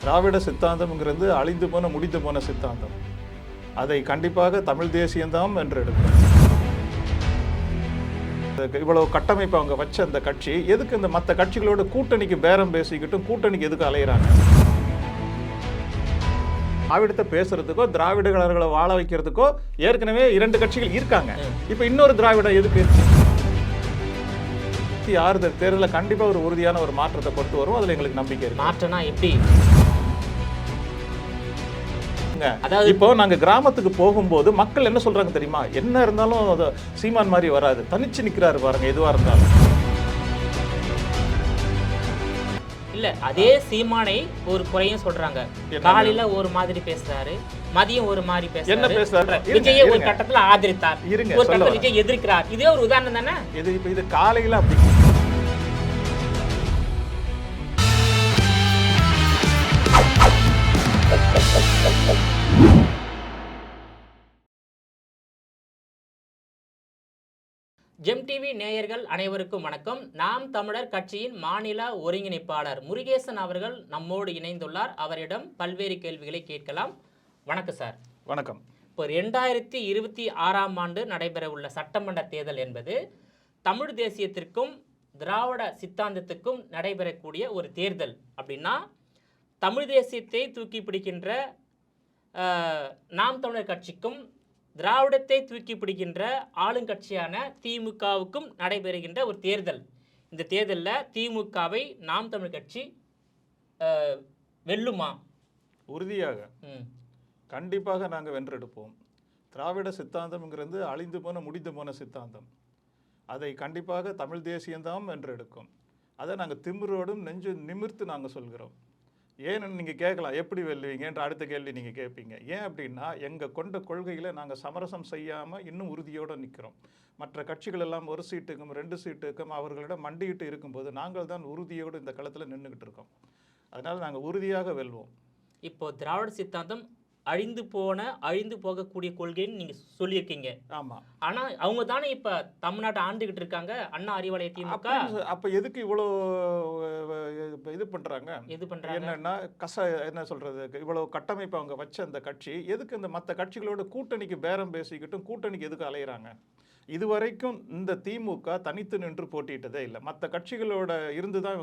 திராவிட சித்தாந்தம்ங்கிறது அழிந்து போன முடிந்து போன சித்தாந்தம். அதை கண்டிப்பாக தமிழ் தேசியம்தான் என்று எடுக்கும். இவ்வளவு கட்டமைப்பு அவங்க வச்ச அந்த கட்சி எதுக்கு இந்த மற்ற கட்சிகளோட கூட்டணிக்கு பேரம் பேசிக்கிட்டும் கூட்டணிக்கு எதுக்கு அலையிறாங்க? திராவிடத்தை பேசுறதுக்கோ திராவிட கலர்களை வாழ வைக்கிறதுக்கோ ஏற்கனவே 2 கட்சிகள் இருக்காங்க. இப்ப இன்னொரு திராவிடம் எதுக்கு? 6 தேர்தலில் கண்டிப்பா ஒரு உறுதியான ஒரு மாற்றத்தை கொண்டு வரும். அதுல எங்களுக்கு நம்பிக்கை இருக்கு. மாற்றம்னா எப்படி? அதாவது இப்போ நாங்க கிராமத்துக்கு போகும்போது மக்கள் என்ன சொல்றாங்க தெரியுமா? என்ன இருந்தாலும் சீமான் மாதிரி வராது, தனிச்சு நிக்கிறாரு பாருங்க எதுவா இருந்தாலும். இல்ல அதே சீமானை ஒரு குறையும் சொல்றாங்க. காலையில ஒரு மாதிரி பேசுறாரு, மதியம் ஒரு மாதிரி பேசுறாரு. என்ன பேசுறாரு? விஜய் ஒரு கட்டத்துல ஆதரித்தார், ஒரு கட்டத்துல விஜய் எதிர்க்கிறார். இதே ஒரு உதாரணம் தானே இது. இப்ப இது காலையில அப்படி ஜெம் டிவி நேயர்கள் அனைவருக்கும் வணக்கம். நாம் தமிழர் கட்சியின் மாநில ஒருங்கிணைப்பாளர் முருகேசன் அவர்கள் நம்மோடு இணைந்துள்ளார். அவரிடம் பல்வேறு கேள்விகளை கேட்கலாம். வணக்கம் சார். வணக்கம். இப்போ 2026ஆம் ஆண்டு நடைபெற உள்ள சட்டமன்ற தேர்தல் என்பது தமிழ் தேசியத்திற்கும் திராவிட சித்தாந்தத்துக்கும் நடைபெறக்கூடிய ஒரு தேர்தல். அப்படின்னா தமிழ் தேசியத்தை தூக்கி பிடிக்கின்ற நாம் தமிழர் கட்சிக்கும் திராவிடத்தை தூக்கி பிடிக்கின்ற ஆளுங்கட்சியான திமுகவுக்கும் நடைபெறுகின்ற ஒரு தேர்தல். இந்த தேர்தலில் திமுகவை நாம் தமிழ் கட்சி வெல்லுமா? உறுதியாக கண்டிப்பாக நாங்கள் வென்றெடுப்போம். திராவிட சித்தாந்தம்ங்கிறது அழிந்து போன முடிந்து போன சித்தாந்தம். அதை கண்டிப்பாக தமிழ் தேசியம்தான் வென்றெடுக்கும். அதை நாங்கள் திமிரோடும் நெஞ்சு நிமிர்த்து நாங்கள் சொல்கிறோம். ஏன்னு நீங்கள் கேட்கலாம், எப்படி வெல்லுவீங்கன்ற அடுத்த கேள்வி நீங்கள் கேட்பீங்க. ஏன் அப்படின்னா எங்கள் கொண்ட கொள்கையில் நாங்கள் சமரசம் செய்யாமல் இன்னும் உறுதியோடு நிற்கிறோம். மற்ற கட்சிகள் எல்லாம் 1 சீட்டுக்கும் 2 சீட்டுக்கும் அவர்களிடம் மண்டியிட்டு இருக்கும்போது நாங்கள் தான் உறுதியோடு இந்த களத்தில் நின்றுக்கிட்டு இருக்கோம். அதனால் நாங்கள் உறுதியாக வெல்வோம். இப்போ திராவிட சித்தாந்தம் அழிந்து போகக்கூடிய கொள்கைன்னு நீங்க சொல்லியிருக்கீங்க. ஆமா. ஆனா அவங்க தானே இப்ப தமிழ்நாட்டை ஆண்டுகிட்டு இருக்காங்க, அண்ணா அறிவாலய திமுக. அப்ப எதுக்கு இவ்வளோ இது பண்றாங்க? என்னன்னா என்ன சொல்றது, இவ்வளவு கட்டமைப்பு அவங்க வச்ச அந்த கட்சி எதுக்கு இந்த மற்ற கட்சிகளோட கூட்டணிக்கு பேரம் பேசிக்கிட்டும் கூட்டணிக்கு எதுக்கு அலையிறாங்க? இதுவரைக்கும் இந்த திமுக தனித்து நின்று போட்டிட்டதே இல்லை. மற்ற கட்சிகளோட இருந்துதான்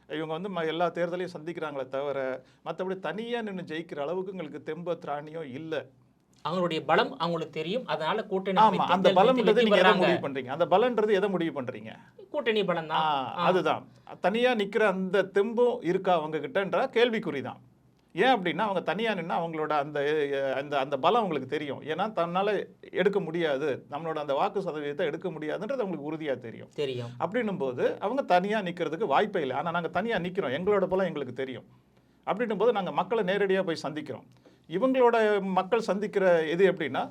இவங்க வந்து எல்லா தேர்தலையும் சந்திக்கிறாங்களே தவிர மற்றபடி தனியாக நின்று ஜெயிக்கிற அளவுக்கு எங்களுக்கு தெம்ப திராணியோ இல்லை. அவங்களுடைய பலம் அவங்களுக்கு தெரியும், அதனால கூட்டணி. ஆமா, அந்த பலம்ன்றது நீங்க எதை முடிவு பண்றீங்க? அந்த பலன்றது எதை முடிவு பண்றீங்க? கூட்டணி பலம் தான். அதுதான். தனியா நிக்கிற அந்த தெம்பும் இருக்கா அவங்க கிட்டன்ற கேள்விக்குறிதான். ஏன் அப்படின்னா அவங்க தனியா நின்னா அவங்களோட அந்த அந்த பலம் அவங்களுக்கு தெரியும். ஏன்னா தன்னால எடுக்க முடியாது, நம்மளோட அந்த வாக்கு சதவீதத்தை எடுக்க முடியாதுன்றது அவங்களுக்கு உறுதியா தெரியும். அப்படின்னும் போது அவங்க தனியா நிக்கிறதுக்கு வாய்ப்பே இல்லை. ஆனா நாங்க தனியா நிக்கிறோம், எங்களோட பலம் எங்களுக்கு தெரியும். அப்படின்னும் போது நாங்க மக்களை நேரடியா போய் சந்திக்கிறோம். இவங்களோட மக்கள் சந்திக்கிற எது எப்படின்னா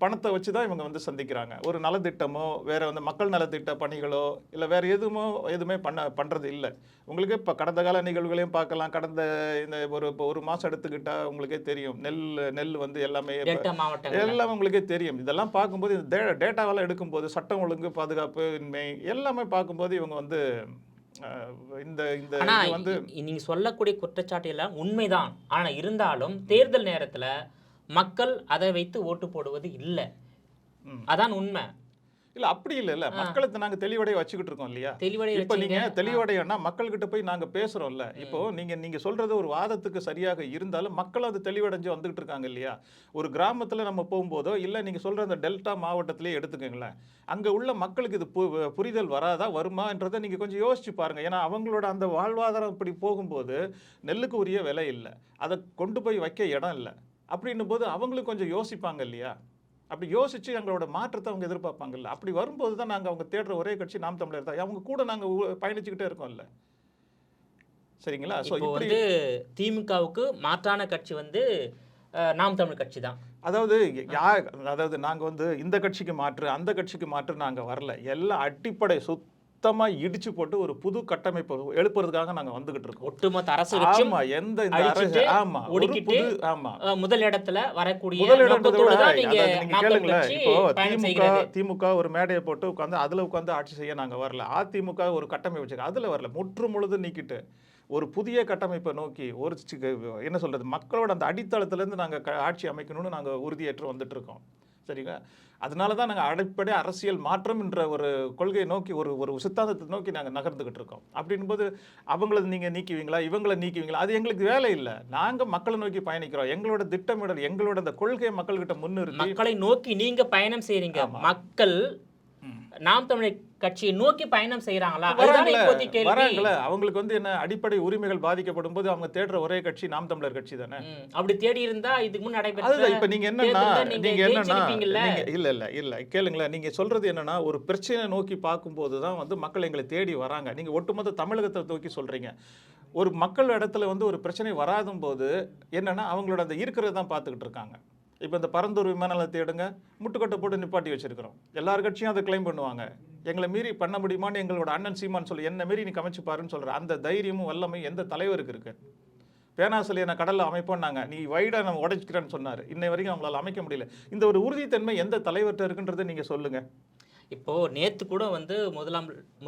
பணத்தை வச்சு தான் இவங்க வந்து சந்திக்கிறாங்க. ஒரு நலத்திட்டமோ வேற வந்து மக்கள் நலத்திட்ட பணிகளோ இல்லை வேற எதுவுமே பண்றது இல்லை. உங்களுக்கு இப்போ கடந்த கால நிகழ்வுகளையும் பார்க்கலாம். கடந்த இந்த ஒரு மாதம் எடுத்துக்கிட்டா உங்களுக்கே தெரியும். நெல் வந்து எல்லாமே உங்களுக்கே தெரியும். இதெல்லாம் பார்க்கும்போது இந்த டேட்டாவெல்லாம் எடுக்கும்போது சட்டம் ஒழுங்கு பாதுகாப்பு இன்மை எல்லாமே பார்க்கும்போது இவங்க வந்து வந்து நீங்க சொல்லக்கூடிய குற்றச்சாட்டு எல்லாம் உண்மைதான். ஆனா இருந்தாலும் தேர்தல் நேரத்துல மக்கள் அதை வைத்து ஓட்டு போடுவது இல்லை. அதான் உண்மை. இல்ல அப்படி இல்ல, மக்களை நாங்க தெளிவடைய வச்சுக்கிட்டு இருக்கோம் இல்லையா? இப்ப நீங்க தெளிவடையன்னா மக்கள்கிட்ட போய் நாங்க பேசுறோம்ல. இப்போ நீங்க சொல்றது ஒரு வாதத்துக்கு சரியாக இருந்தாலும் மக்கள் அது தெளிவடைஞ்சு வந்துகிட்டு இருக்காங்க இல்லையா? ஒரு கிராமத்துல நம்ம போகும்போதோ இல்ல நீங்க சொல்ற அந்த டெல்டா மாவட்டத்திலேயே எடுத்துக்கங்களேன், அங்க உள்ள மக்களுக்கு இது புரிதல் வராதா வருமான்றதை நீங்க கொஞ்சம் யோசிச்சு பாருங்க. ஏன்னா அவங்களோட அந்த வாழ்வாதாரம் இப்படி போகும்போது நெல்லுக்கு உரிய விலை இல்லை, அதை கொண்டு போய் வைக்க இடம் இல்லை. அப்படின்னும் போது அவங்களும் கொஞ்சம் யோசிப்பாங்க இல்லையா? அப்படி யோசிச்சு எங்களோட மாற்றத்தை அவங்க எதிர்பார்ப்பாங்கல்ல. அப்படி வரும்போது தான் நாங்கள் அவங்க தேடுற ஒரே கட்சி நாம் தமிழர் தான். அவங்க கூட நாங்கள் பயணிச்சுக்கிட்டே இருக்கோம்ல. சரிங்களா? ஸோ இப்படி திமுகவுக்கு மாற்றான கட்சி வந்து நாம் தமிழ் கட்சி தான். அதாவது நாங்கள் வந்து இந்த கட்சிக்கு மாற்று அந்த கட்சிக்கு மாற்று நாங்கள் வரல. எல்லாம் அடிப்படை சுத்தமாக இடிச்சு போட்டு ஒரு புது கட்டமைப்பு எழுப்புறதுக்காக நாங்கள் வந்துகிட்டு இருக்கோம். ஒட்டுமொத்த அரசு முதல் இடத்துல வரக்கூடிய திமுக ஒரு மேடையை போட்டு உட்காந்து அதுல உட்காந்து ஆட்சி செய்ய நாங்கள் வரல. அதிமுக ஒரு கட்டமைப்பு வச்சு அதுல வரல. முற்று முழுது நீக்கிட்டு ஒரு புதிய கட்டமைப்பை நோக்கி ஒரு என்ன சொல்றது, மக்களோட அந்த அடித்தளத்திலேருந்து நாங்கள் ஆட்சி அமைக்கணும்னு நாங்கள் உறுதியேற்று வந்துட்டு இருக்கோம். சரிங்களா? அதனால தான் நாங்கள் அடிப்படை அரசியல் மாற்றம் என்ற ஒரு கொள்கையை நோக்கி ஒரு சித்தாந்தத்தை நோக்கி நாங்கள் நகர்ந்துகிட்டு இருக்கோம். அப்படின்போது அவங்கள நீங்கள் நீக்குவீங்களா, இவங்களை நீக்குவீங்களா, அது எங்களுக்கு வேலை இல்லை. நாங்கள் மக்களை நோக்கி பயணிக்கிறோம். எங்களோட திட்டமிடல், எங்களோட அந்த கொள்கையை மக்கள்கிட்ட முன்னிறுத்தி மக்களை நோக்கி நீங்க பயணம் செய்றீங்க. மக்கள் நாம் தமிழர் கட்சியை நோக்கி பயணம் செய்யறாங்களா? வராங்கள. அவங்களுக்கு வந்து என்ன அடிப்படை உரிமைகள் பாதிக்கப்படும் போது அவங்க தேடுற ஒரே கட்சி நாம் தமிழர் கட்சி தானே. அப்படி தேடி இருந்தா இதுக்கு முன் நடைபெற்ற அதுதான். இப்ப நீங்க என்னன்னா இல்ல கேளுங்களேன், நீங்க சொல்றது என்னன்னா ஒரு பிரச்சனை நோக்கி பார்க்கும்போது தான் வந்து மக்கள் எங்களை தேடி வராங்க. நீங்க ஒட்டுமொத்த தமிழகத்தை நோக்கி சொல்றீங்க. ஒரு மக்கள் இடத்துல வந்து ஒரு பிரச்சனை வராதும் போது என்னன்னா அவங்களோட அந்த இருக்கிறத தான் பார்த்துக்கிட்டு இருக்காங்க. இப்போ இந்த பரந்தூர் விமான நிலையத்தை எடுங்க, முட்டுக்கொட்டை போட்டு நிப்பாட்டி வச்சிருக்கிறோம். எல்லார் கட்சியும் அதை கிளைம் பண்ணுவாங்க. எங்களை மீறி பண்ண முடியுமான்னு எங்களோட அண்ணன் சீமான் சொல்லி என்ன மீறி நீ கமைச்சு பாருன்னு சொல்ற அந்த தைரியமும் வல்லமையும் எந்த தலைவருக்கு இருக்கு? பேனாசிலியை நான் கடலில் அமைப்போன்னாங்க, நீ வைடா நம்ம உடைச்சிக்கிறேன்னு சொன்னார். இன்னை வரைக்கும் அவங்களால அமைக்க முடியல. இந்த ஒரு உறுதித்தன்மை எந்த தலைவர்கிட்ட இருக்குன்றதை நீங்க சொல்லுங்க. இப்போ நேத்து கூட வந்து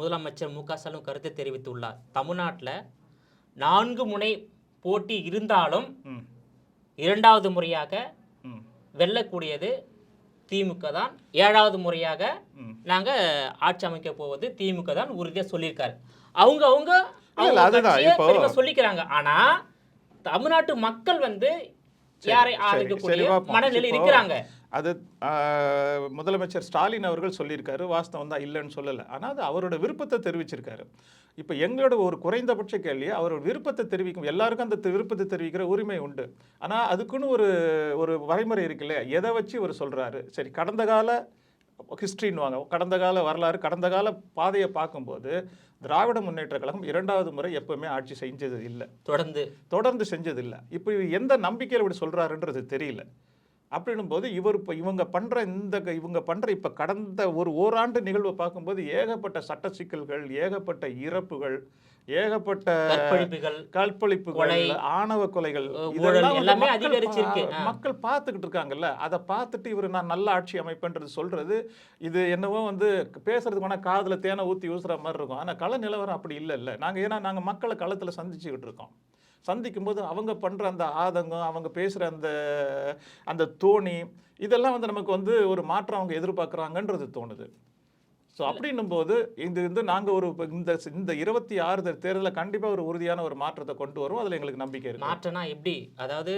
முதலமைச்சர் மு.க. ஸ்டாலின் கருத்து தெரிவித்துள்ளார். தமிழ்நாட்டில் 4 முனை போட்டி இருந்தாலும் 2வது முறையாக வெல்லக்கூடியது திமுக தான், 7வது முறையாக நாங்க ஆட்சி அமைக்க போவது திமுக தான் உறுதியா சொல்லியிருக்காரு. அவங்க சொல்லிக்கிறாங்க. ஆனா தமிழ்நாட்டு மக்கள் வந்து யாரை ஆதரிக்கக்கூடிய மனநிலை இருக்கிறாங்க. அது முதலமைச்சர் ஸ்டாலின் அவர்கள் சொல்லியிருக்காரு, வாஸ்தவம் தான், இல்லைன்னு சொல்லலை. ஆனால் அது அவரோட விருப்பத்தை தெரிவிச்சிருக்காரு. இப்போ எங்களோட ஒரு குறைந்தபட்ச கேள்வி அவரோட விருப்பத்தை தெரிவிக்கும். எல்லாருக்கும் அந்த விருப்பத்தை தெரிவிக்கிற உரிமை உண்டு. ஆனால் அதுக்குன்னு ஒரு வரைமுறை இருக்குல்ல, எதை வச்சு அவர் சொல்கிறாரு. சரி, கடந்த கால ஹிஸ்ட்ரின்னுவாங்க, கடந்த கால வரலாறு, கடந்த கால பாதையை பார்க்கும்போது திராவிட முன்னேற்ற கழகம் 2வது முறை எப்பவுமே ஆட்சி செஞ்சது இல்லை, தொடர்ந்து செஞ்சது இல்லை. இப்போ எந்த நம்பிக்கையில் இப்படி சொல்கிறாருன்றது தெரியல. அப்படின்னும் போது இவங்க பண்ற இப்போ கடந்த ஓராண்டு நிகழ்வை பார்க்கும்போது ஏகப்பட்ட சட்ட சிக்கல்கள், ஏகப்பட்ட இறப்புகள், ஏகப்பட்ட கற்பழிப்புகள், ஆணவ கொலைகள், இதெல்லாம் மக்கள் பார்த்துக்கிட்டு இருக்காங்கல்ல. அதை பார்த்துட்டு இவர் நான் நல்ல ஆட்சி அமைப்புன்றது சொல்றது, இது என்னவோ வந்து பேசுறதுக்கான காதுல தேனை ஊற்றி ஊசுற மாதிரி இருக்கும். ஆனால் கள நிலவரம் அப்படி இல்லை. நாங்கள் மக்களை களத்தில் சந்திச்சுக்கிட்டு இருக்கோம். சந்திக்கும் போது அவங்க பண்ற அந்த ஆதங்கம், அவங்க பேசுற அந்த தோணி, இதெல்லாம் வந்து நமக்கு வந்து ஒரு மாற்றம் அவங்க எதிர்பார்க்குறாங்கன்றது தோணுது. ஸோ அப்படின்னும் போது இந்த நாங்கள் இந்த 26 தேர்தலில் கண்டிப்பாக ஒரு உறுதியான ஒரு மாற்றத்தை கொண்டு வரும். அதில் எங்களுக்கு நம்பிக்கை இருக்கு. மாற்றம்னா எப்படி? அதாவது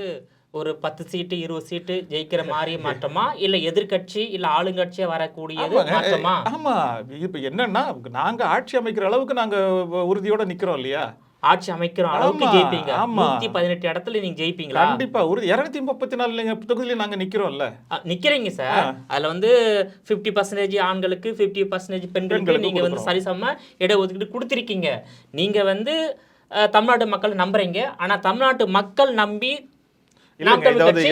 ஒரு 10 சீட்டு 20 சீட்டு ஜெயிக்கிற மாதிரி மாற்றமா, இல்லை எதிர்கட்சி இல்லை ஆளுங்கட்சியாக வரக்கூடியது மாற்றமா? ஆமா, இப்போ என்னன்னா நாங்கள் ஆட்சி அமைக்கிற அளவுக்கு நாங்கள் உறுதியோட நிற்கிறோம் இல்லையா? ஆட்சி அமைக்கிற அளவுக்கு ஜெயிப்பீங்க. 118 இடத்துல நீங்க ஜெயிப்பீங்களா? கண்டிப்பா. 234 தொகுதியில நாங்க நிக்கிறோம்ல. நிக்கிறீங்க சார். அதுல வந்து 50% ஆண்களுக்கு 50% பெண்களுக்கு நீங்க வந்து சரிசம இடஒதுக்கீடு கொடுத்திருக்கீங்க. நீங்க வந்து தமிழ்நாட்டு மக்கள் நம்புறீங்க. ஆனா தமிழ்நாட்டு மக்கள் நம்பி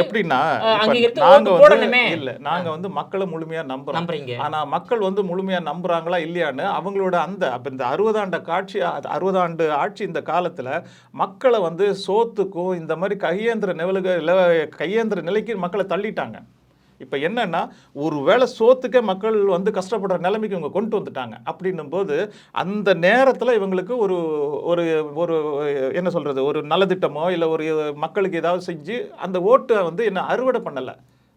எப்படின்னா நாங்க வந்து மக்களை முழுமையா நம்புறோம். ஆனா மக்கள் வந்து முழுமையா நம்புறாங்களா இல்லையான்னு அவங்களோட இந்த 60 ஆண்டு ஆட்சி இந்த காலத்துல மக்களை வந்து சோத்துக்கும் இந்த மாதிரி கையேந்திர நிலைக்கு மக்களை தள்ளிட்டாங்க. இப்போ என்னன்னா ஒரு வேளை சோத்துக்கே மக்கள் வந்து கஷ்டப்படுற நிலைமைக்கு இவங்க கொண்டு வந்துட்டாங்க. அப்படின்னும் போது அந்த நேரத்தில் இவங்களுக்கு ஒரு என்ன சொல்றது, ஒரு நலத்திட்டமோ இல்லை ஒரு மக்களுக்கு ஏதாவது செஞ்சு அந்த ஓட்டை வந்து என்ன அறுவடை பண்ணலை,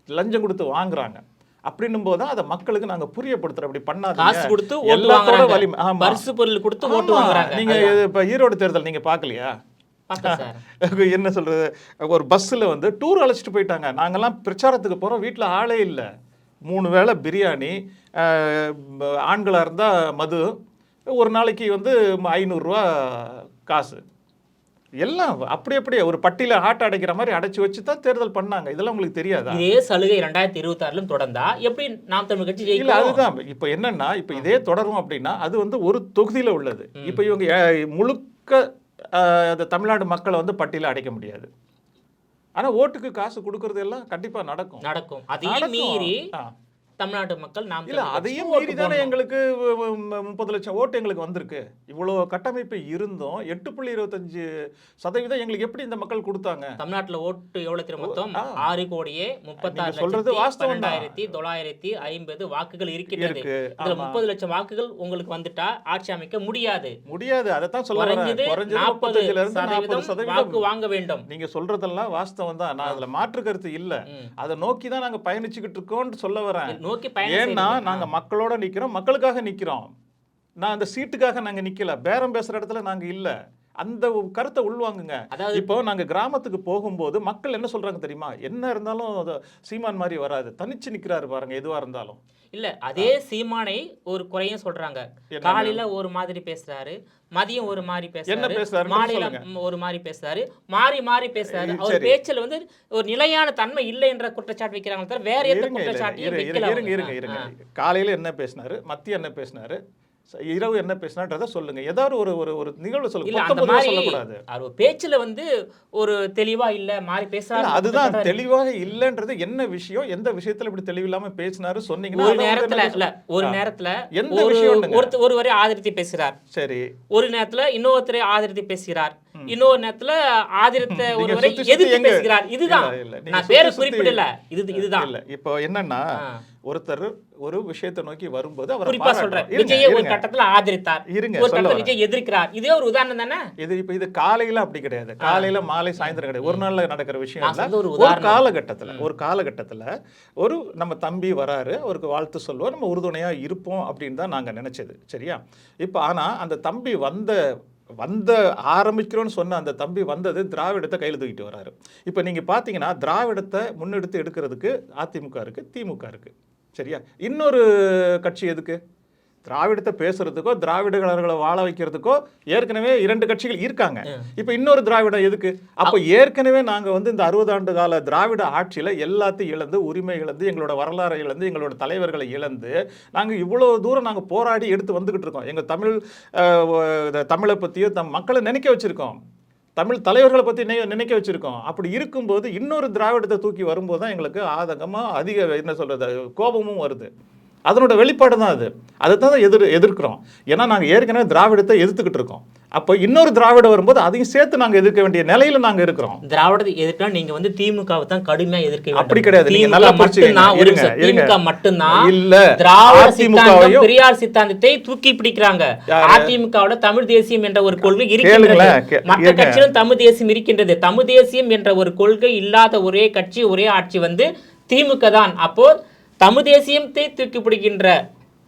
லஞ்சம் கொடுத்து வாங்குறாங்க. அப்படின்னும் போது அதை மக்களுக்கு நாங்க புரியப்படுத்துறோம். அப்படி பண்ணாதீங்க, எல்லாத்தோட வலிமை, பரிசு பொருள் கொடுத்து ஓட்டு வாங்குறாங்க. நீங்க இப்ப ஈரோடு தேர்தல் நீங்க பார்க்கலையா? என்ன சொல்றது, ஒரு பஸ்ஸில் வந்து டூர் அழைச்சிட்டு போயிட்டாங்க. நாங்கெல்லாம் பிரச்சாரத்துக்கு போகிறோம், வீட்டில் ஆளே இல்லை. 3 வேளை பிரியாணி, ஆண்களாக இருந்தால் மது, ஒரு நாளைக்கு வந்து 500 ரூபா காசு, எல்லாம் அப்படியே ஒரு பட்டியல ஆட்டை அடைக்கிற மாதிரி அடைச்சி வச்சு தான் தேர்தல் பண்ணாங்க. இதெல்லாம் உங்களுக்கு தெரியாதா? இதே சலுகை 2026 தொடர்ந்தா எப்படி நாம் தமிழ் கட்சி ஜெயிக்கும்? இல்லை, அதுதான் இப்போ என்னன்னா, இப்போ இதே தொடரும் அப்படின்னா அது வந்து ஒரு தொகுதியில் உள்ளது. இப்போ இவங்க முழுக்க அந்த தமிழ்நாடு மக்களை வந்து பட்டியல அடைக்க முடியாது. ஆனா ஓட்டுக்கு காசு கொடுக்கறது எல்லாம் கண்டிப்பா நடக்கும். அதையும் மீறி தமிழ்நாட்டு மக்கள் நாம் இல்ல அதையும் மீறி தானே எங்களுக்கு 30 லட்சம் ஓட்டு எங்களுக்கு வந்திருக்கு. இவ்வளவு கட்டமைப்பு இருந்தும் 8.25% எங்களுக்கு எப்படி இந்த மக்கள் கொடுத்தாங்க? தமிழ்நாட்டுல ஓட்டு எவ்வளவு தெரியும் மொத்தம்? 6,36,36,12,950 சொல்றது வாஸ்தவம் தான். வாக்குகள் இருக்கின்றது. இருக்கு. இதுல 30 லட்சம் வாக்குகள் உங்களுக்கு வந்துட்டா ஆட்சி அமைக்க முடியாது. அதைத்தான் சொல்ல வரேன். குறைஞ்சது 40% வாக்கு வாங்க வேண்டும். நீங்க சொல்றதெல்லாம் வாஸ்தவம் தான். நான் அதுல மாற்று கருத்து இல்ல. அதை நோக்கி தான் நாங்க பயணிச்சுக்கிட்டு இருக்கோம்னு சொல்ல வரேன். ஏன்னா நாங்க மக்களோட நிக்கிறோம், மக்களுக்காக நிக்கிறோம். நான் அந்த சீட்டுக்காக நாங்க நிக்கல, பேரம் பேசுற இடத்துல நாங்க இல்ல. அந்த கருத்தை உள்வாங்குங்க. இப்போ நாங்க கிராமத்துக்கு போகும்போது மக்கள் என்ன சொல்றாங்க தெரியுமா? என்ன இருந்தாலும் சீமான் மாதிரி வராது, தனிச்சு நிக்கிறாரு பாருங்க எதுவா இருந்தாலும். இல்ல அதே சீமானை ஒரு குறையும் சொல்றாங்க. காலையில ஒரு மாதிரி பேசுறாரு, மதியம் ஒரு மாதிரி பேசுறாரு, மாலையில ஒரு மாதிரி பேசுறாரு, மாறி மாறி பேசுறாரு. அவர் பேச்சுல வந்து ஒரு நிலையான தன்மை இல்லை என்ற குற்றச்சாட்டு வைக்கிறாங்க தவிர வேற எந்த குற்றச்சாட்டையும் வைக்கல. இருங்க. காலையில என்ன பேசினாரு, மத்தியம் என்ன பேசினாரு, இரவு என்ன பேசினான்றத சொல்லுங்க. ஏதாவது ஒரு நிகழ்வு சொல்லுங்க. சொல்லக்கூடாது. அவர் பேச்சுல வந்து ஒரு தெளிவா இல்ல, மாறி பேசுறாரு. அதுதான் தெளிவாக இல்லன்றது என்ன விஷயம், எந்த விஷயத்துல இப்படி தெளிவில்லாம பேசினாரு சொன்னீங்கன்னா ஒரு நேரத்துல எந்த விஷயம் ஒருவரை ஆதரித்து பேசுறார், சரி, ஒரு நேரத்துல இன்னொருத்தரை ஆதரித்து பேசுகிறார், இன்னொரு நேரத்துல ஆதரித்த ஒருவரை எதிர்த்து பேசுகிறார். இதுதான் நான் பேரை குறிப்பிடல, இதுதான் இல்ல. இப்போ என்னன்னா ஒருத்தர் ஒரு விஷயத்தை நோக்கி வரும்போது அவர் குறிப்பா சொல்றார், விஜய் ஒரு கட்டத்துல ஆதரித்தார், ஒரு கட்டத்துல விஜய் எதிர்க்கிறார். இதே ஒரு உதாரணம் தானே இது. இப்போ இது காலையில அப்படி கிடையாது, காலையில மாலை சாயந்தரம் கிடையாது, ஒரு நாள்ல நடக்கிற விஷயம் இல்ல. ஒரு காலகட்டத்துல ஒரு நம்ம தம்பி வராரு, அவருக்கு வாழ்த்து சொல்லுவோம், நம்ம உறுதுணையா இருப்போம் அப்படின்னு தான் நாங்க நினைச்சது. சரியா? இப்போ ஆனா அந்த தம்பி வந்த ஆரம்பிக்கிறோன்னு சொன்ன அந்த தம்பி வந்தது திராவிடத்தை கையில் தூக்கிட்டு வராரு. இப்போ நீங்கள் பார்த்தீங்கன்னா திராவிடத்தை முன்னெடுத்து எடுக்கிறதுக்கு அதிமுக இருக்கு, திமுக இருக்கு. சரியா? இன்னொரு கட்சி எதுக்கு? திராவிடத்தை பேசுறதுக்கோ திராவிடர்களை வாழ வைக்கிறதுக்கோ ஏற்கனவே 2 கட்சிகள் இருக்காங்க. இப்ப இன்னொரு திராவிடம் எதுக்கு? அப்ப ஏற்கனவே நாங்க வந்து இந்த 60 ஆண்டு கால திராவிட ஆட்சியில எல்லாத்தையும் இழந்து, உரிமை இழந்து, எங்களோட வரலாறை இழந்து, எங்களோட தலைவர்களை இழந்து நாங்க இவ்வளவு தூரம் நாங்க போராடி எடுத்து வந்துகிட்டு இருக்கோம். எங்க தமிழை பத்தியும் மக்களை நினைக்க வச்சிருக்கோம், தமிழ் தலைவர்களை பத்தி நினைக்க வச்சிருக்கோம். அப்படி இருக்கும்போது இன்னொரு திராவிடத்தை தூக்கி வரும்போது தான் எங்களுக்கு ஆதங்கமா அதிக என்ன சொல்றது கோபமும் வருது. அதனோட வெளிப்பாடு தான் அது. அதை தான் எதிர்க்கிறோம். ஏன்னா நாங்கள் ஏற்கனவே திராவிடத்தை எதிர்த்துக்கிட்டு இருக்கோம். அப்போ இன்னொரு திராவிடம் வரும்போது அதையும் சேர்த்து நாங்கள் எதிர்க்க வேண்டிய நிலையில நாங்கள் இருக்கிறோம். திராவிடத்தை எதிர்க்க நீங்க வந்து திமுகவை தான் கடுமையா எதிர்க்க. அப்படி கிடையாது. நீங்க நல்லா திமுக மட்டும்தான் இல்ல, திராவிட சித்தாந்தம், பெரியார் சித்தாந்தத்தை தூக்கி பிடிக்கிறாங்க. அதிமுகவோட தமிழ் தேசியம் என்ற ஒரு கொள்கை இருக்கின்றது, மற்ற கட்சியிலும் தமிழ் தேசியம் இருக்கின்றது. தமிழ் தேசியம் என்ற ஒரு கொள்கை இல்லாத ஒரே கட்சி, ஒரே ஆட்சி வந்து திமுக தான். அப்போ தமிழ் தேசியத்தை தூக்கி பிடிக்கின்ற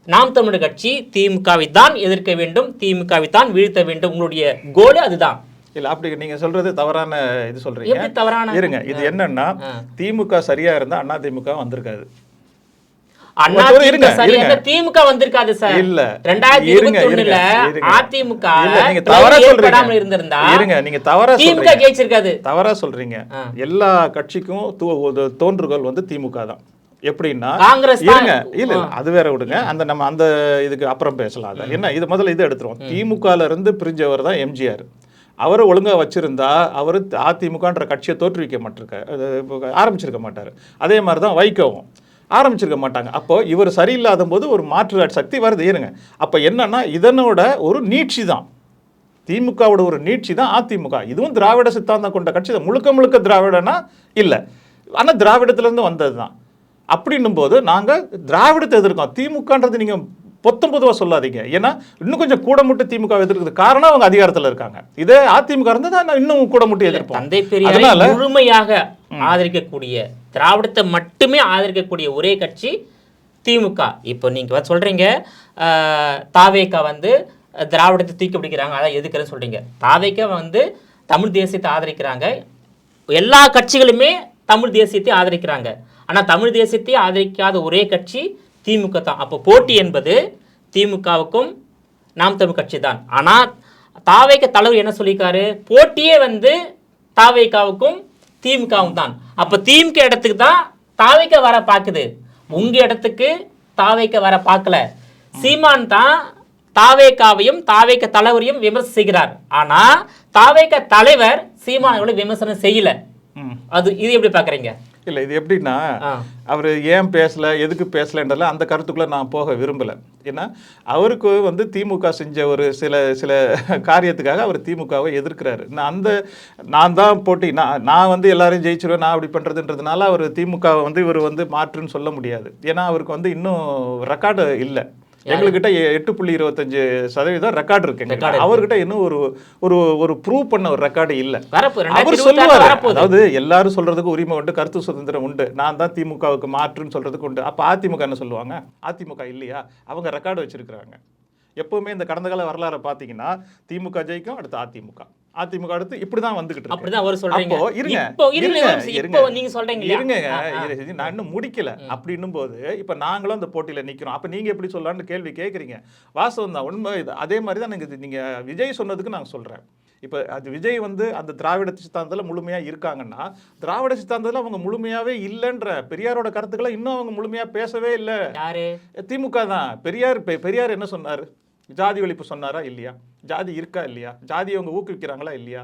நாம் தமிழர் கட்சி திமுகவை தான் எதிர்க்க வேண்டும், திமுகவை தான் வீழ்த்த வேண்டும். உங்களுடைய கோல் அதுதான். இல்ல அப்படி நீங்க சொல்றது தவறான இது சொல்றீங்க. தவறான இருங்க. இது என்னன்னா திமுக சரியா இருந்தா அண்ணா திமுக வந்திருக்காது. திமுக வந்திருக்காது சார். இல்ல 2021ல அதிமுக இருந்திருந்தா நீங்க தவறா திமுக ஜெயிச்சிருக்காது. தவறா சொல்றீங்க. எல்லா கட்சிக்கும் தோன்றுகோல் வந்து திமுக தான். எப்படின்னா இல்ல அது வேற விடுங்க, அந்த நம்ம அந்த இதுக்கு அப்புறம் பேசலாம். என்ன இது முதல்ல இது எடுத்துருவோம். திமுகல இருந்து பிரிஞ்சவர் தான் எம்ஜிஆர். அவரை ஒழுங்கா வச்சிருந்தா அவர் அதிமுகன்ற கட்சியை ஆரம்பிச்சிருக்க மாட்டாரு. அதே மாதிரிதான் வைகவும் ஆரம்பிச்சிருக்க மாட்டாங்க. அப்போ இவர் சரியில்லாத போது ஒரு மாற்று சக்தி வருது. இருங்க. அப்ப என்னன்னா இதனோட ஒரு நீட்சி தான் திமுகவோட ஒரு நீட்சி தான் அதிமுக. இதுவும் திராவிட சித்தாந்தம் கொண்ட கட்சி தான். முழுக்க திராவிடனா இல்ல, ஆனா திராவிடத்துல இருந்து வந்தது தான். அப்படின்னும் போது நாங்க திராவிடத்தை எதிர்க்கோம். திமுகன்றது நீங்க பொதுவா சொல்லாதீங்க. ஏன்னா இன்னும் கொஞ்சம் கூட முட்டு திமுக எதிர்க்கிறது காரணம் அவங்க அதிகாரத்துல இருக்காங்க. இதே அதிமுக இருந்தா இன்னும் கூட முட்டு எதிர்ப்போம். தந்தை பெரியாரை முழுமையாக ஆதரிக்கக்கூடிய, திராவிடத்தை மட்டுமே ஆதரிக்கக்கூடிய ஒரே கட்சி திமுக. இப்போ நீங்க சொல்றீங்க தாவேகா வந்து திராவிடத்தை தூக்கி பிடிக்கிறாங்க, அதான் எதுக்குறேன்னு சொல்றீங்க. தாவேகா வந்து தமிழ் தேசியத்தை ஆதரிக்கிறாங்க. எல்லா கட்சிகளுமே தமிழ் தேசியத்தை ஆதரிக்கிறாங்க. ஆனா தமிழ் தேசியத்தை ஆதரிக்காத ஒரே கட்சி திமுக தான். அப்போ போட்டி என்பது திமுகவுக்கும் நாம் தமிழ் கட்சி தான். ஆனா தாவேக தலைவர் என்ன சொல்லியிருக்காரு, போட்டியே வந்து தாவேகாவுக்கும் திமுகவும் தான். அப்ப திமுக இடத்துக்கு தான் தாவேக வர பாக்குது, உங்க இடத்துக்கு தாவேக வர பார்க்கல. சீமான் தான் தாவேகாவையும் தாவேக தலைவரையும் விமர்சனம் செய்கிறார். ஆனா தாவேக தலைவர் சீமானோட விமர்சனம் செய்யல. இது எப்படி பாக்குறீங்க? இல்லை இது எப்படின்னா அவர் ஏன் பேசலை எதுக்கு பேசலைன்றதுல அந்த கருத்துக்குள்ளே நான் போக விரும்பலை. ஏன்னா அவருக்கு வந்து திமுக செஞ்ச ஒரு சில காரியத்துக்காக அவர் திமுகவை எதிர்க்கிறாரு. நான் தான் போட்டி நான் வந்து எல்லாரையும் ஜெயிச்சிருவேன் நான் அப்படி பண்ணுறதுன்றதுனால அவர் திமுகவை வந்து இவர் வந்து மாற்றுன்னு சொல்ல முடியாது. ஏன்னா அவருக்கு வந்து இன்னும் ரெக்கார்டு இல்லை. எங்ககிட்ட 8.25% ரெக்கார்டு இருக்கு. அவர்கிட்ட இன்னும் ஒரு ப்ரூவ் பண்ண ஒரு ரெக்கார்டு இல்ல. அவர் சொல்லுவாரு, அதாவது எல்லாரும் சொல்றதுக்கு உரிமை உண்டு, கருத்து சுதந்திரம் உண்டு, நான் தான் திமுகவுக்கு மாற்றுன்னு சொல்றதுக்கு உண்டு. அப்ப அதிமுக என்ன சொல்லுவாங்க? அதிமுக இல்லையா? அவங்க ரெக்கார்டு வச்சிருக்கிறாங்க. எப்பவுமே இந்த கடந்த கால வரலாறு பாத்தீங்கன்னா திமுக ஜெயிக்கும், அடுத்து அதிமுக அடுத்து இப்படிதான் வந்துகிட்டு இருக்கு. அப்படிதான் அவர் சொல்றீங்க. அப்போ இருங்க நீங்க சொல்றீங்க இருங்க, நான் இன்னும் முடிக்கல. அப்படின்னும் போது இப்ப நாங்களும் அந்த போட்டியில நிக்கிறோம். அப்ப நீங்க எப்படி சொல்லலாம்னு கேள்வி கேட்கறீங்க. வாசம் தான், உண்மை. அதே மாதிரி தான் நீங்க விஜய் சொன்னதுக்கு நான் சொல்றேன். இப்போ அது விஜய் வந்து அந்த திராவிட சித்தாந்தத்தில் முழுமையாக இருக்காங்கன்னா, திராவிட சித்தாந்தத்தில் அவங்க முழுமையாகவே இல்லைன்ற பெரியாரோட கருத்துக்களை இன்னும் அவங்க முழுமையாக பேசவே இல்லை. யாரு? திமுக தான். பெரியார் என்ன சொன்னார்? ஜாதி ஒழிப்பு சொன்னாரா இல்லையா? ஜாதி இருக்கா இல்லையா? ஜாதியை அவங்க ஊக்குவிக்கிறாங்களா இல்லையா?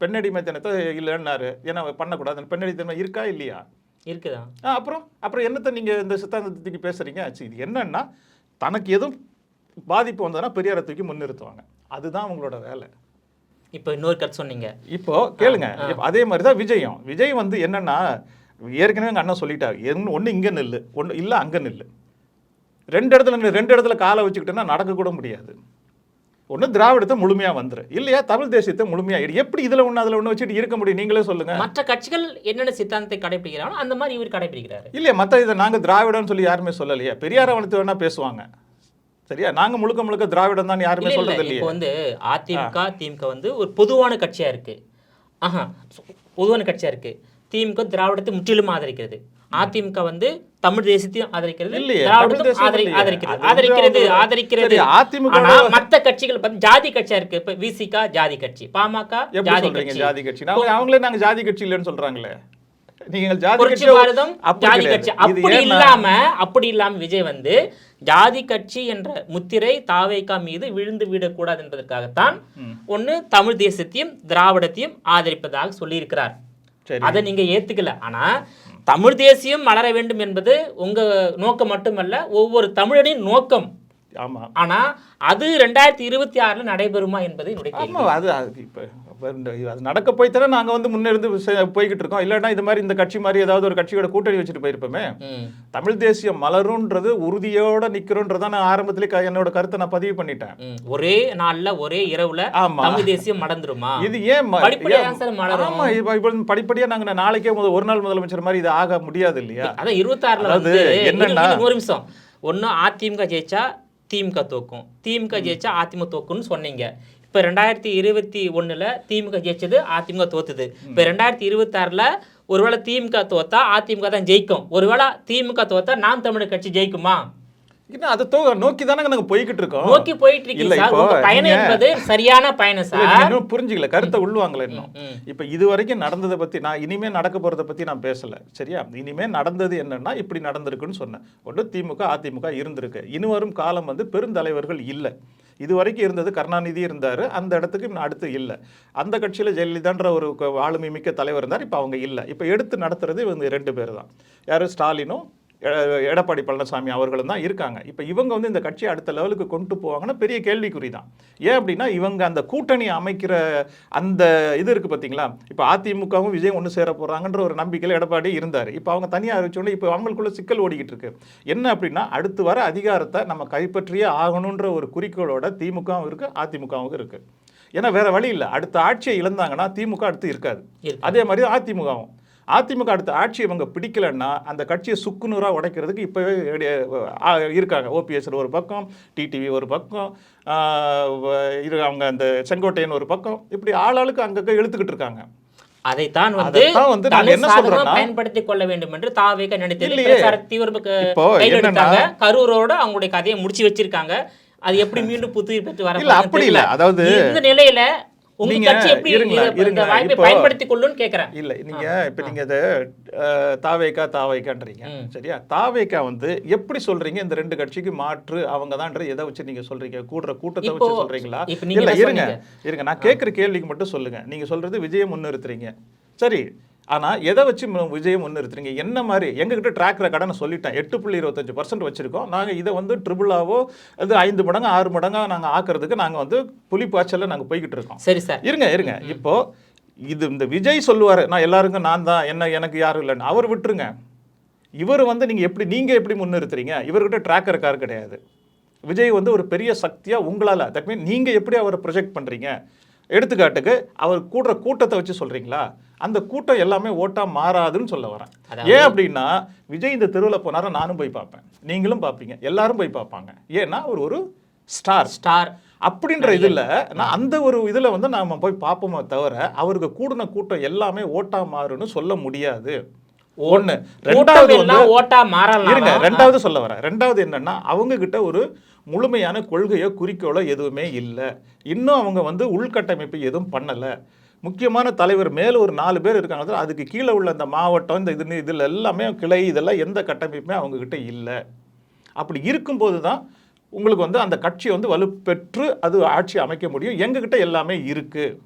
பெண்ணடிமைத்தனத்தை இல்லைன்னாரு. ஏன்னா பண்ணக்கூடாது. பெண்ணடித்தன்மை இருக்கா இல்லையா? இருக்குதா? அப்புறம் என்னத்தை நீங்கள் இந்த சித்தாந்தத்துக்கு பேசுறீங்க? இது என்னன்னா, தனக்கு எதுவும் பாதிப்பு வந்ததுன்னா பெரியாரை தூக்கி முன்னிறுத்துவாங்க. அதுதான் அவங்களோட வேலை. இப்போ இன்னொரு கருத்து சொன்னீங்க. இப்போ கேளுங்க, அதே மாதிரி தான் விஜய் வந்து என்னன்னா, ஏற்கனவே எங்கள் அண்ணன் சொல்லிட்டாரு, ஒன்று இங்கே நில்லு, ஒன்று இல்லை அங்கே நில்லு. ரெண்டு இடத்துல காலை வச்சுக்கிட்டோன்னா நடக்க கூட முடியாது. ஒன்று திராவிடத்தை முழுமையாக வந்துரு, இல்லையா தமிழ் தேசியத்தை முழுமையாக. எப்படி இதில் ஒன்று அதில் ஒன்று வச்சுட்டு இருக்க முடியும்? நீங்களே சொல்லுங்க. மற்ற கட்சிகள் என்னென்ன சித்தாந்தத்தை கடைபிடிக்கிறாங்களோ அந்த மாதிரி இவர் கடைபிடிக்கிறாரு. இல்லையா? மற்ற இதை நாங்கள் திராவிடம்னு சொல்லி யாருமே சொல்லலையா? பெரியாரை வளர்த்து வேணா பேசுவாங்க, சரியா? நாங்க முழுக்க திராவிடம் தான் யாருமே சொல்றது இல்லையா? இப்போ வந்து அதிமுக திமுக வந்து ஒரு பொதுவான கட்சியா இருக்கு. பொதுவான கட்சியா இருக்கு. திமுக திராவிடத்தை முற்றிலும் ஆதரிக்கிறது. அதிமுக வந்து தமிழ் தேசியத்தையும் ஆதரிக்கிறது, ஆதரிக்கிறது. ஆனா மத்த கட்சிகள் ஜாதி கட்சியா இருக்கு. இப்ப விசிக ஜாதி கட்சி, பாமக ஜாதி கட்சி. அவங்களே நாங்க ஜாதி கட்சி இல்லைன்னு சொல்றாங்களே. அப்படி இல்லாம விஜய் வந்து ஜாதி கட்சி என்ற முத்திரை தாவேகா மீது விழுந்து விடக்கூடாது என்பதற்காகத்தான் ஒண்ணு தமிழ் தேசத்தையும் திராவிடத்தையும் ஆதரிப்பதாக சொல்லியிருக்கிறார். அதை நீங்க ஏத்துக்கல. ஆனா தமிழ் தேசியம் மலர வேண்டும் என்பது உங்க நோக்கம் மட்டுமல்ல, ஒவ்வொரு தமிழனின் நோக்கம். ஆமா. ஆனா அது 2026 நடைபெறுமா என்பது என்னுடைய கேள்வி. அது நடக்க போய் தானே நாங்க வந்து முன்னேறிந்து போய்கிட்டு இருக்கோம். இல்லைன்னா இது மாதிரி இந்த கட்சி மாதிரி ஏதாவது ஒரு கட்சியோட கூட்டணி வச்சுட்டு போயிருப்போமே. தமிழ் தேசியம் மலரும்ன்றது உறுதியோட நிக்கிறோன்றதான் நான் ஆரம்பத்திலே என்னோட கருத்தை நான் பதிவு பண்ணிட்டேன். ஒரே நாள்ல ஒரே இரவுல தமிழ் தேசியம் மலர்ந்துருமா? இது ஏன் படிப்படியா நாங்க நாளைக்கே ஒரு நாள் முதலமைச்சர் மாதிரி இது ஆக முடியாது இல்லையா? அதான் 26 என்னன்னா, ஒரு நிமிஷம், ஒன்னு அதிமுக ஜெயிச்சா திமுக தோக்கும், திமுக ஜெயிச்சா அதிமுக தோக்கும்னு சொன்னீங்க. இப்போ 2021 திமுக ஜெயிச்சது, அதிமுக தோத்துது. இப்போ 2026 ஒருவேளை திமுக தோத்தா அதிமுக தான் ஜெயிக்கும், ஒருவேளை திமுக தோத்தா நாம் தமிழர் கட்சி ஜெயிக்குமா? அதை நோக்கி தானே நாங்க போய்கிட்டு இருக்கோம். நோக்கி போயிட்டு இருக்கீங்க. பயணம் என்பது சரியான பயணம் சார். இன்னும் புரிஞ்சுக்கல, கருத்தை உள்வாங்கல இன்னும். இப்ப இது வரைக்கும் நடந்ததை பத்தி நான் இனிமே நடக்க போறதை பத்தி நான் பேசல, சரியா? இனிமே நடந்தது என்னன்னா இப்படி நடந்திருக்குன்னு சொன்னேன். ஒன்று திமுக அதிமுக இருந்திருக்கு. இனி வரும் காலம் வந்து பெருந்தலைவர்கள் இல்லை. இது வரைக்கும் இருந்தது கருணாநிதி இருந்தாரு, அந்த இடத்துக்கு அடுத்து இல்லை. அந்த கட்சியில ஜெயலலிதான்ற ஒரு ஆளுமை மிக்க தலைவர் இருந்தார், இப்ப அவங்க இல்லை. இப்ப எடுத்து நடத்துறது இவங்க 2 பேர் தான். யாரு? ஸ்டாலினும் எடப்பாடி பழனிசாமி அவர்களும் தான் இருக்காங்க. இப்போ இவங்க வந்து இந்த கட்சியை அடுத்த லெவலுக்கு கொண்டு போவாங்கன்னா பெரிய கேள்விக்குறி தான். ஏன் அப்படின்னா இவங்க அந்த கூட்டணி அமைக்கிற அந்த இது இருக்குது பார்த்தீங்களா? இப்போ அதிமுகவும் விஜய் ஒன்று சேர போகிறாங்கன்ற ஒரு நம்பிக்கையில் எடப்பாடி இருந்தார். இப்போ அவங்க தனியாக அறிவிச்சோன்னே இப்போ அவங்களுக்குள்ள சிக்கல் ஓடிக்கிட்டு இருக்கு. என்ன அப்படின்னா அடுத்து வர அதிகாரத்தை நம்ம கைப்பற்றியே ஆகணுன்ற ஒரு குறிக்கோளோட திமுகவும் இருக்குது, அதிமுகவும் இருக்குது. ஏன்னா வேற வழி இல்லை. அடுத்த ஆட்சியை இழந்தாங்கன்னா திமுக அடுத்து இருக்காது. அதே மாதிரி அதிமுகவும் அடுத்த ஆட்சி இவங்க பிடிக்கலன்னா அந்த கட்சியை சுக்குநூறாக உடைக்கிறதுக்கு இப்போவே இருக்காங்க. ஓபிஎஸ் ஒரு பக்கம், டிடிவி ஒரு பக்கம், அவங்க அந்த செங்கோட்டையன் ஒரு பக்கம், இப்படி ஆளாளுக்கு அங்கங்கே இழுத்துக்கிட்டு இருக்காங்க. அதைத்தான் வந்து என்ன சொல்றேன்னா பயன்படுத்திக் கொள்ள வேண்டும் என்று தாவேக நினைத்து கரூரோட அவங்களுடைய கதையை முடிச்சு வச்சிருக்காங்க. அது எப்படி மீண்டும் புத்துயிர் பெற்று வர அப்படி இல்லை. அதாவது இந்த நிலையில பயன்படுத்திக் கொள்ளுன்னு கேக்குறேன். இல்ல நீங்க இப்ப நீங்க தாவேக்கான்றீங்க, சரியா? தாவேக்கா வந்து எப்படி சொல்றீங்க இந்த 2 கட்சிக்கு மாற்று அவங்க தான் எதை வச்சு நீங்க சொல்றீங்க? கூட்டத்தை வச்சு சொல்றீங்களா? இல்ல இருங்க நான் கேட்கிற கேள்விக்கு மட்டும் சொல்லுங்க. நீங்க சொல்றது விஜயை முன்னிறுத்துறீங்க, சரி. ஆனால் எதை வச்சு விஜயம் முன்னிறுத்துறீங்க? என்ன மாதிரி எங்ககிட்ட ட்ராக் ரெக்கார்டை நான் சொல்லிட்டேன், 8.25% வச்சுருக்கோம். நாங்கள் இதை வந்து ட்ரிபிளாவோ அது 5 மடங்கு 6 மடங்காக நாங்கள் ஆக்கிறதுக்கு நாங்கள் வந்து புலிப்பாய்ச்சலில் நாங்கள் போய்கிட்டு இருக்கோம். சரி சார், இருங்க இப்போ இது இந்த விஜய் சொல்லுவார், நான் எல்லாருக்கும் நான் தான், எனக்கு யாரும் இல்லைன்னு. அவர் விட்டுருங்க. இவர் வந்து நீங்கள் எப்படி முன்னிறுத்துறீங்க? இவர்கிட்ட ட்ராக் ரெக்கார்டு கிடையாது. விஜய் வந்து ஒரு பெரிய சக்தியாக உங்களால், தட் மீன் நீங்கள் எப்படி அவரை ப்ரொஜெக்ட் பண்ணுறீங்க? எடுத்துக்காட்டுக்கு அவர் கூடுற கூட்டத்தை வச்சு சொல்கிறீங்களா? அந்த கூட்டம் எல்லாமே ஓட்டாக மாறாதுன்னு சொல்ல வரேன். ஏன் அப்படின்னா விஜய் இந்த தெருவில் போனாரா நானும் போய் பார்ப்பேன், நீங்களும் பார்ப்பீங்க, எல்லாரும் போய் பார்ப்பாங்க. ஏன்னா ஒரு ஸ்டார் அப்படின்ற இதில் நான் அந்த ஒரு இதில் வந்து நாம் போய் பார்ப்போமே தவிர அவருக்கு கூடின கூட்டம் எல்லாமே ஓட்டா மாறுன்னு சொல்ல முடியாது. ஒன்று. ரெண்டாவது வந்து ஓட்டா மாறலாம். இருங்க, ரெண்டாவது சொல்ல வரேன். ரெண்டாவது என்னன்னா அவங்க கிட்ட ஒரு முழுமையான கொள்கையோ குறிக்கோளோ எதுவுமே இல்லை. இன்னும் அவங்க வந்து உள்கட்டமைப்பு எதுவும் பண்ணலை. முக்கியமான தலைவர் மேலே ஒரு 4 பேர் இருக்காங்க, அதுக்கு கீழே உள்ள இந்த மாவட்டம் இந்த இதில் எல்லாமே கிளை இதெல்லாம் எந்த கட்டமைப்புமே அவங்கக்கிட்ட இல்லை. அப்படி இருக்கும்போது தான் உங்களுக்கு வந்து அந்த கட்சி வந்து வலுப்பெற்று அது ஆட்சி அமைக்க முடியும். எங்ககிட்ட எல்லாமே இருக்குது.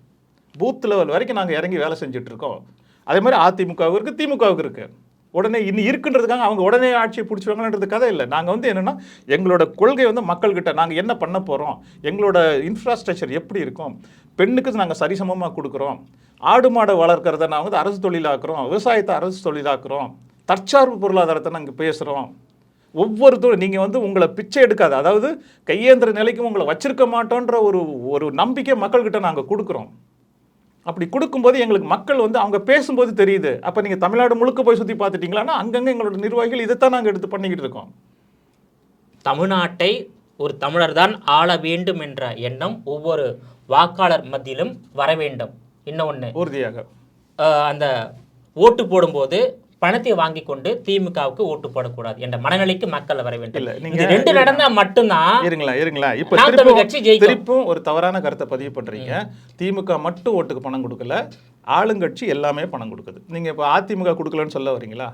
பூத் லெவல் வரைக்கும் நாங்கள் இறங்கி வேலை செஞ்சிட்ருக்கோம். அதே மாதிரி அதிமுகவுக்கு இருக்குது, திமுகவுக்கு இருக்குது. உடனே இன்னும் இருக்குன்றதுக்காக அவங்க உடனே ஆட்சியை பிடிச்சிருவாங்கன்றது கதை இல்லை. நாங்கள் வந்து என்னென்னா எங்களோட கொள்கை வந்து மக்கள்கிட்ட நாங்கள் என்ன பண்ண போகிறோம், எங்களோட இன்ஃப்ராஸ்ட்ரக்சர் எப்படி இருக்கும், பெண்ணுக்கு நாங்கள் சரிசமமாக கொடுக்குறோம், ஆடு மாடை வளர்க்குறத நாங்கள் வந்து அரசு தொழிலாக்குறோம், விவசாயத்தை அரசு தொழிலாக்குறோம், தற்சார்பு பொருளாதாரத்தை நாங்கள் பேசுகிறோம். ஒவ்வொருத்தரும் நீங்கள் வந்து உங்களை பிச்சை எடுக்காது, அதாவது கையேந்திர நிலைக்கும் உங்களை வச்சிருக்க மாட்டோன்ற ஒரு நம்பிக்கை மக்கள்கிட்ட நாங்கள் கொடுக்குறோம். அப்படி கொடுக்கும்போது எங்களுக்கு மக்கள் வந்து அவங்க பேசும்போது தெரியுது. அப்போ நீங்கள் தமிழ்நாடு முழுக்க போய் சுற்றி பார்த்துட்டீங்களான்னா அங்கங்கே எங்களோட நிர்வாகிகள் இதைத்தான் நாங்கள் எடுத்து பண்ணிக்கிட்டு இருக்கோம். தமிழ்நாட்டை ஒரு தமிழர் தான் ஆள வேண்டும் என்ற எண்ணம் ஒவ்வொரு வாக்காளர் மத்தியிலும் வர வேண்டும். இன்னொன்று உறுதியாக அந்த ஓட்டு போடும்போது பணத்தை வாங்கி கொண்டு திமுகவுக்கு ஓட்டு போடக்கூடாது என்ற மனநிலைக்கு மக்கள் வர வேண்டும். இது ரெண்டு நடந்தா மட்டும்தான் இருங்களா இப்போ திருப்பும் ஒரு தவறான கருத்தை பதிவு பண்றீங்க. திமுக மட்டும் ஓட்டுக்கு பணம் கொடுக்கல, ஆளுங்கட்சி எல்லாமே பணம் கொடுக்குது. நீங்க இப்போ அதிமுக கொடுக்கலன்னு சொல்ல வரீங்களா?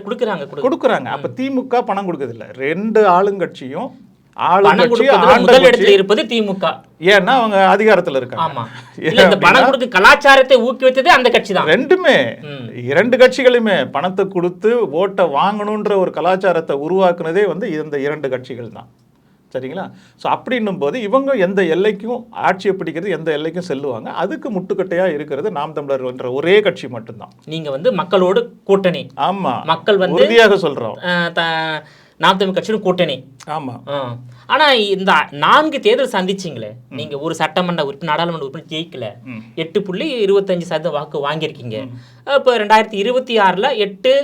கொடுக்குறாங்க. அப்ப திமுக பணம் கொடுக்குது இல்ல, 2 ஆளுங்கட்சியும் முதல் இடத்துல இருப்பது திமுக. ஏன்னா அவங்க அதிகாரத்துல இருக்காங்க. ஆமா, இந்த பணம் கொடுத்து கலாச்சாரத்தை ஊக்குவித்தது அந்த கட்சி தான். ரெண்டுமே 2 கட்சிகளுமே பணத்தை கொடுத்து ஓட்டை வாங்கணுன்ற ஒரு கலாச்சாரத்தை உருவாக்குனதே வந்து இந்த 2 கட்சிகள் தான். சரிங்களா? ஸோ அப்படின்னும் போது இவங்க எந்த எல்லைக்கும் ஆட்சியை பிடிக்கிறது, எந்த எல்லைக்கும் செல்லுவாங்க. அதுக்கு முட்டுக்கட்டையா இருக்கிறது நாம் தமிழர் என்ற ஒரே கட்சி மட்டும்தான். நீங்க வந்து மக்களோடு கூட்டணி. ஆமா, மக்கள் வந்து உறுதியாக சொல்றோம் நாம் தமிழ் கட்சியோட கூட்டணி. ஆமா. ஆனா இந்த 4 தேர்தல் சந்திச்சிங்களே, நீங்க ஒரு சட்டமன்ற உறுப்பினர், நாடாளுமன்ற உறுப்பினர் ஜெயிக்கல, 8.25% வாக்கு வாங்கியிருக்கீங்க. இப்போ 2026ல் 8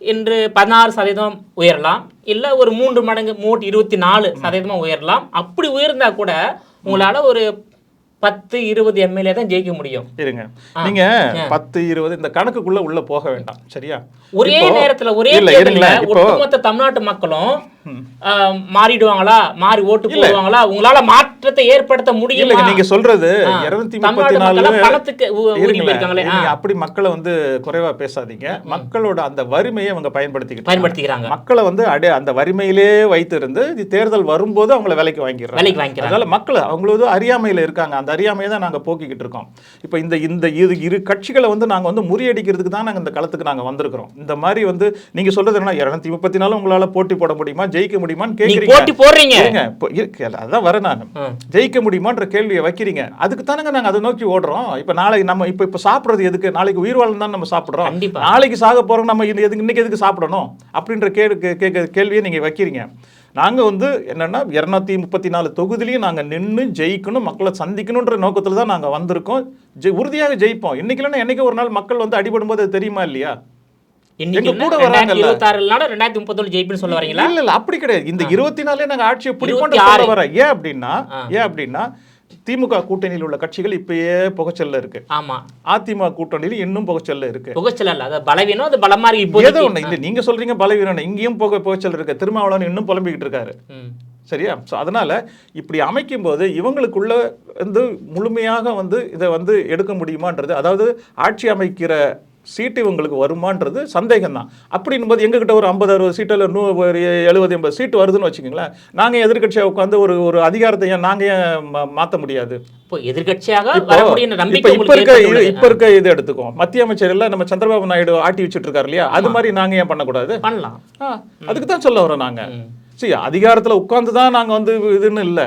என்று 16% உயரலாம், இல்லை ஒரு 3 மடங்கு 24% உயரலாம். அப்படி உயர்ந்தா கூட உங்களால ஒரு 10-20 எம்எல்ஏ தான் ஜெயிக்க முடியும். இருங்க, நீங்க 10-20 இந்த கணக்குக்குள்ள உள்ள போக வேண்டாம். சரியா? ஒரே நேரத்துல ஒரே ஒட்டுமொத்த தமிழ்நாட்டு மக்களும் மாறிடுவாங்களா, மாறி ஓட்டு போடுவாங்களா? உங்களால மாற்றத்தை ஏற்படுத்த முடியும். நீங்க சொல்றது 234 பணத்துக்கு அப்படி மக்களை வந்து குறைவா பேசாதீங்க. மக்களோட அந்த வறுமையை அவங்க பயன்படுத்திக்கிறாங்க. மக்களை வந்து அந்த வறுமையிலே வைத்திருந்து தேர்தல் வரும்போது அவங்களை விலைக்கு வாங்கிடுறாங்க. அதனால மக்கள் அவங்களோட அறியாமையில இருக்காங்க. அந்த அறியாமையை தான் நாங்க போக்கிக்கிட்டு இருக்கோம். இப்போ இந்த இரு கட்சிகளை வந்து நாங்க வந்து முறியடிக்கிறதுக்கு தான் நாங்க இந்த களத்துக்கு நாங்க வந்திருக்கிறோம். இந்த மாதிரி வந்து நீங்க சொல்றது என்ன, 234 உங்களால போட்டி போட முடியுமா, ஜெயிக்க முடியுமான்னு கேக்குறீங்க. போட்டி போடுறீங்க. அதான் வர நான் ஜெயிக்க முடியுமான்ற கேள்வியை வைக்கிறீங்க. அதுக்கு தானங்க நாங்க அதை நோக்கி ஓடுறோம். இப்ப நாளைக்கு நம்ம இப்ப சாப்பிடுறது எதுக்கு? நாளைக்கு உயிர் வாழம் தான் நம்ம சாப்பிடுறோம். நாளைக்கு சாக போறோம், நம்ம இன்னைக்கு எதுக்கு சாப்பிடணும் அப்படின்ற கேள்வியை நீங்க வைக்கிறீங்க. நாங்கள் வந்து என்னென்னா 234 தொகுதியிலையும் நாங்கள் நின்று ஜெயிக்கணும், மக்களை சந்திக்கணுன்ற நோக்கத்தில் தான் நாங்கள் வந்திருக்கோம். உறுதியாக ஜெயிப்போம். இன்னைக்கு இல்லைன்னா என்னைக்கு ஒரு நாள் மக்கள் வந்து அடிபடும் போது அது தெரியுமா இல்லையா? எங்க கூட வராங்கல்ல, 2026 ஜெயிப்புன்னு சொல்ல வரீங்களா? இல்ல அப்படி கிடையாது. இந்த 24 நாங்கள் ஆட்சியை பிடிப்போம் சொல்ல வரோம். ஏன் அப்படின்னா திமுக கூட்டணியில் உள்ள கட்சிகள் இப்பயே புகைச்சல்ல இருக்கு. ஆமா, அதிமுக கூட்டணியில் இன்னும் புகைச்சல்ல இருக்கு. புகைச்சல் இல்ல, அது பலவீனம், அது பலமா இருக்கு. ஏதோ ஒண்ணு இல்ல, நீங்க சொல்றீங்க பலவீனம், இங்கேயும் புகைச்சல் இருக்கு. திருமாவளவன் இன்னும் புலம்பிக்கிட்டு இருக்காரு. சரியா? ஸோ அதனால இப்படி அமைக்கும் போது இவங்களுக்குள்ள வந்து முழுமையாக வந்து இதை வந்து எடுக்க முடியுமான்றது, அதாவது ஆட்சி அமைக்கிற சீட்டு இவங்களுக்கு வருமான்றது சந்தேகம் தான். அப்படின்னும் போது எங்ககிட்ட ஒரு 50-60 சீட்டு இல்லை 70-80 சீட்டு வருதுன்னு வச்சுக்கோங்களேன், நாங்கள் எதிர்க்கட்சியாக உட்காந்து ஒரு அதிகாரத்தை ஏன் நாங்கள் ஏன் மாற்ற முடியாது? இப்போ எதிர்க்கட்சியாக வரக்கூடிய நம்பிக்கை இப்ப இருக்க இது எடுத்துக்கோம். மத்திய அமைச்சர் எல்லாம் நம்ம சந்திரபாபு நாயுடு ஆட்டி வச்சுட்டு இருக்காரு இல்லையா, அது மாதிரி நாங்க ஏன் பண்ணக்கூடாது? பண்ணலாம். அதுக்கு தான் சொல்ல வரோம் நாங்க. சரி, அதிகாரத்துல உட்கார்ந்து தான் நாங்க வந்து இதுன்னு இல்லை,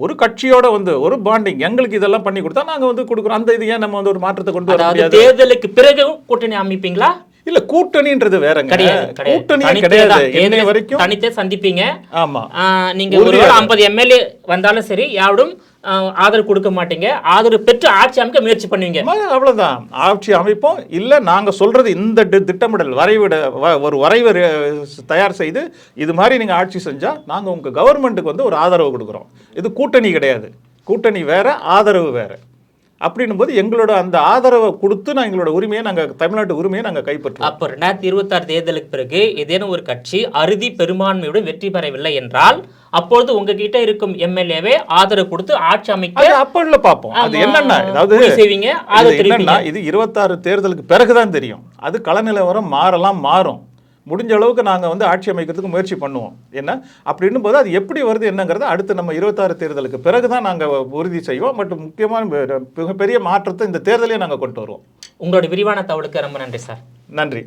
ஒரு கட்சியோட வந்து ஒரு பாண்டிங் எங்களுக்கு இதெல்லாம் பண்ணி கொடுத்தா நாங்க வந்து கொடுக்குறோம். அந்த இது ஏன் நம்ம வந்து ஒரு மாற்றத்தை கொண்டு வர முடியாது? தேர்தலுக்கு பிறகு கூட்டணி அமைப்பீங்களா? இல்ல, கூட்டணின்றது வேறங்க. கூட்டணியே கிடையாது. என்னை வரைக்கும் தனித்தே சந்திப்பீங்க. ஆமா, நீங்க ஒரு 50 எம்எல்ஏ வந்தாலும் சரி யாரும் ஆதரவு கொடுக்க மாட்டீங்க, ஆதரவு பெற்று ஆட்சி அமைக்க முயற்சி பண்ணுவீங்க. அவ்வளவுதான். ஆட்சி அமைப்போம். இல்ல நாங்க சொல்றது இந்த திட்டமிடல் ஒரு வரைவு தயார் செய்து இது மாதிரி நீங்க ஆட்சி செஞ்சா நாங்க உங்க கவர்மெண்ட்டுக்கு வந்து ஒரு ஆதரவு கொடுக்குறோம். இது கூட்டணி கிடையாது. கூட்டணி வேற, ஆதரவு வேற. அப்படின்னும் போது எங்களோட அந்த ஆதரவை கொடுத்து நான் எங்களோட உரிமையை நாங்கள் தமிழ்நாட்டு உரிமையை நாங்கள் கைப்பற்றோம். அப்போ 2026 தேர்தலுக்கு பிறகு ஏதேனும் ஒரு கட்சி அறுதி பெரும்பான்மையுடன் வெற்றி பெறவில்லை என்றால் அப்பொழுது உங்ககிட்ட இருக்கும் எம்எல்ஏவே ஆதரவு கொடுத்து ஆட்சி அமைக்க அப்ப பார்ப்போம். அது என்னன்னா, அதாவது செய்வீங்க. இது 26 தேர்தலுக்கு பிறகுதான் தெரியும். அது கள நிலவரம் மாறும். முடிஞ்ச அளவுக்கு நாங்கள் வந்து ஆட்சி அமைக்கிறதுக்கு முயற்சி பண்ணுவோம். என்ன அப்படின்னும் போது அது எப்படி வருது என்னங்கிறத அடுத்து நம்ம 26 தேர்தலுக்கு பிறகு தான் நாங்கள் உறுதி செய்வோம். மற்றும் முக்கியமான மிகப்பெரிய மாற்றத்தை இந்த தேர்தலையே நாங்கள் கொண்டு வருவோம். உங்களோட விரிவான தகவலுக்கு ரொம்ப நன்றி சார். நன்றி.